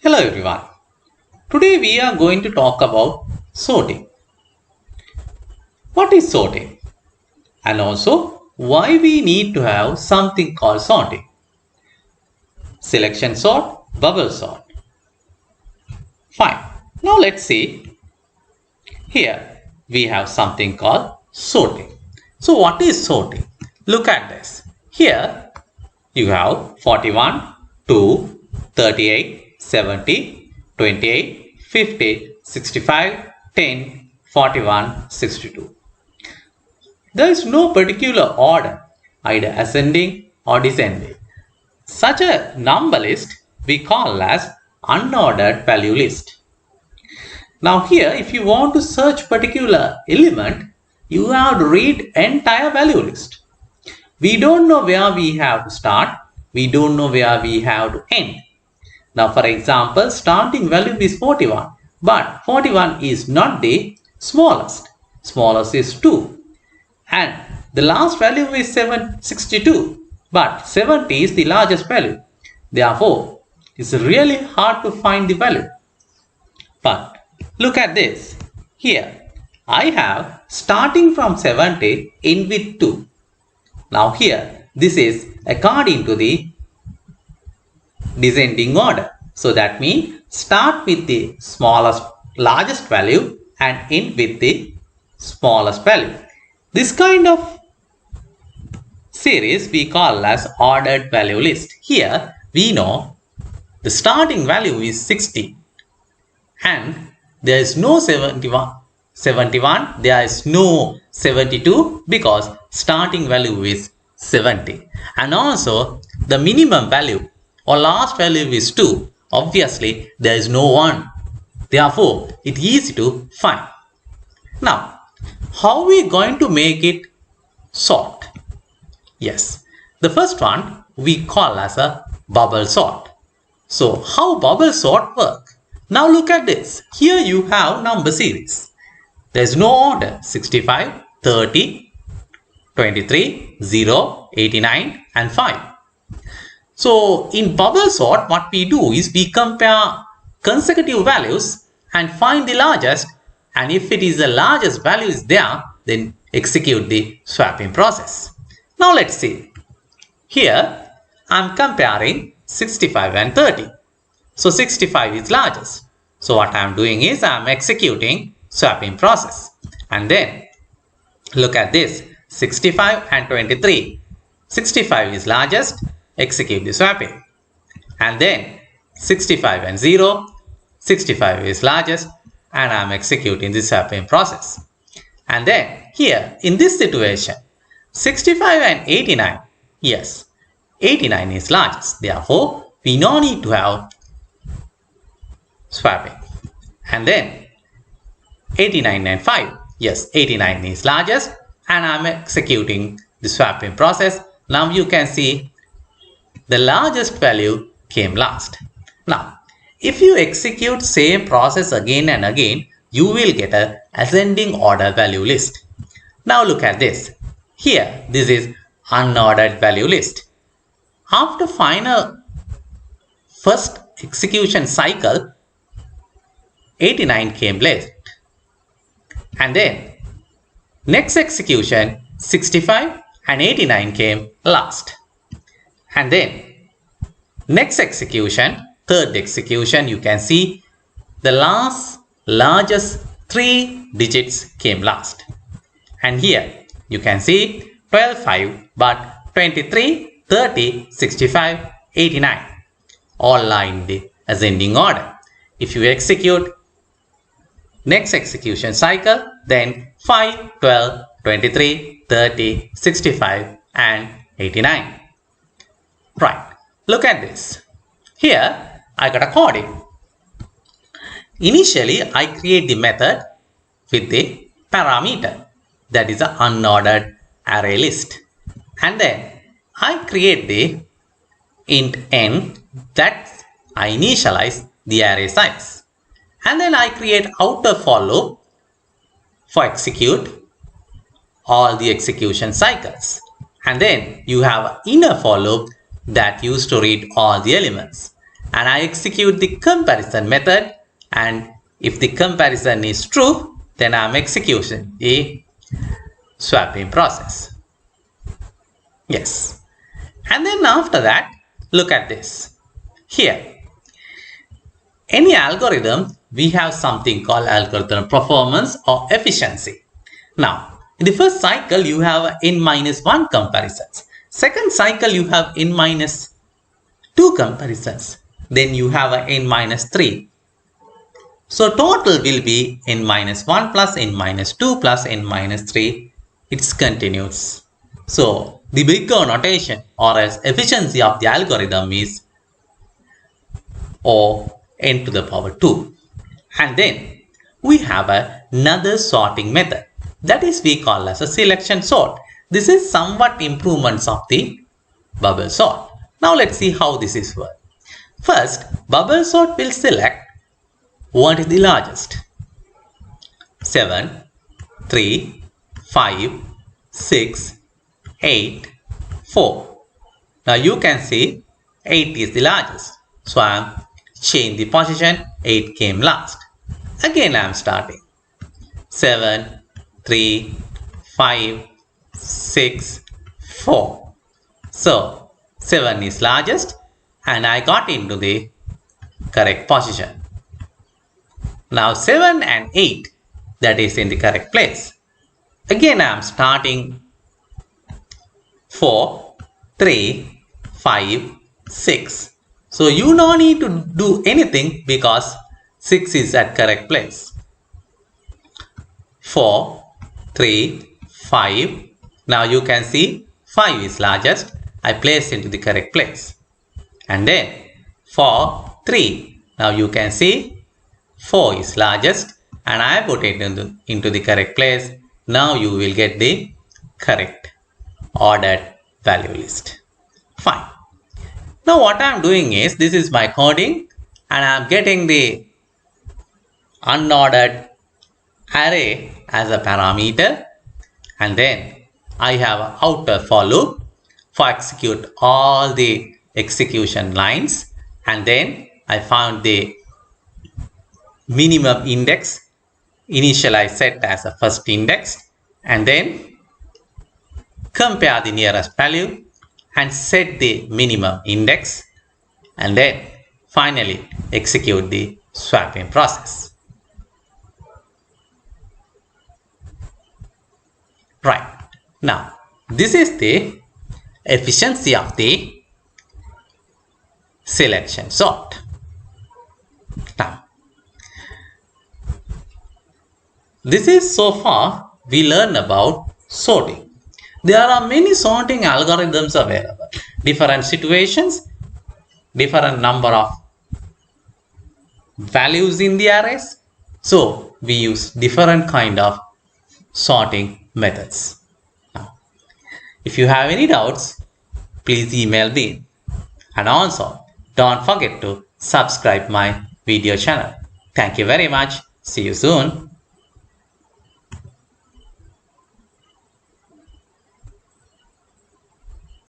Hello everyone. Today we are going to talk about sorting. What is sorting? And also why we need to have something called sorting. Selection sort, bubble sort. Fine. Now let's see. Here we have something called sorting. So what is sorting? Look at this. Here you have 41, 2, 38, 70, 28, 50, 65, 10, 41, 62. There is no particular order, either ascending or descending. Such a number list we call as unordered value list. Now here if you want to search particular element, you have to read entire value list. We don't know where we have to start, we don't know where we have to end. Now for example, starting value is 41, but 41 is not the smallest. Smallest is 2. And the last value is 762, but 70 is the largest value. Therefore, it's really hard to find the value. But look at this. Here, I have starting from 70 in with 2. Now here, this is according to the descending order. So that means start with the largest value and end with the smallest value. This kind of series we call as ordered value list. Here we know the starting value is 60 and there is no 71, there is no 72 because starting value is 70, and also the minimum value or last value is 2. Obviously there is no 1, therefore it is easy to find. Now how are we going to make it sort? Yes, the first one we call as a bubble sort. So how bubble sort work? Now look at this. Here you have number series. There is no order. 65, 30, 23, 0, 89 and 5. So in bubble sort what we do is we compare consecutive values and find the largest, and if it is the largest value is there, then execute the swapping process. Now let's see. Here I am comparing 65 and 30. So 65 is largest. So what I am doing is I am executing swapping process. And then look at this. 65 and 23. 65 is largest. Execute the swapping. And then 65 and 0. 65 is largest. And I am executing the swapping process. And then here in this situation 65 and 89, yes, 89 is largest, therefore we no need to have swapping. And then 89 and 5, yes, 89 is largest and I am executing the swapping process. Now you can see the largest value came last. Now if you execute same process again and again, you will get a ascending order value list. Now look at this. Here this is unordered value list. After final first execution cycle, 89 came last. And then next execution 65 and 89 came last. And then next execution, third execution, you can see the largest 3 digits came last. And here you can see 12, 5, but 23, 30, 65, 89 all are in the ascending order. If you execute next execution cycle, then 5, 12, 23, 30, 65 and 89. Right, look at this. Here I got a coding. Initially I create the method with the parameter, that is an unordered array list, and then I create the int n, that I initialize the array size, and then I create outer for loop for execute all the execution cycles, and then you have inner for loop that used to read all the elements, and I execute the comparison method, and if the comparison is true, then I am executing the swapping process. Yes. And then after that, look at this. Here, any algorithm, we have something called algorithm performance or efficiency. Now, in the first cycle, you have n-1 comparisons. Second cycle, you have n-2 comparisons. Then you have a n-3. So total will be n-1 plus n-2 plus n-3. It's continuous. So the bigger notation or as efficiency of the algorithm is O n to the power 2. And then we have another sorting method. That is we call as a selection sort. This is somewhat improvements of the bubble sort. Now let's see how this is work. First, bubble sort will select what is the largest. 7, 3, 5, 6, 8, 4. Now you can see 8 is the largest. So I am change the position, 8 came last. Again I am starting. 7, 3, 5, 6, 4. So 7 is largest and I got into the correct position. Now 7 and 8, that is in the correct place. Again I am starting 4, 3, 5, 6. So you don't need to do anything because 6 is at correct place. 4, 3, 5. Now you can see 5 is largest. I place into the correct place. And then 4, 3. Now you can see 4 is largest and I put it into the correct place. Now you will get the correct ordered value list. Fine. Now what I am doing is, this is my coding and I am getting the unordered array as a parameter, and then I have an outer for loop for execute all the execution lines, and then I found the minimum index. Initial I set as a first index, and then compare the nearest value and set the minimum index, and then finally execute the swapping process. Right. Now this is the efficiency of the selection sort. Now this is so far we learned about sorting. There are many sorting algorithms available. Different situations, different number of values in the arrays. So we use different kind of sorting methods. Now, if you have any doubts, please email me. And also, don't forget to subscribe my video channel. Thank you very much. See you soon.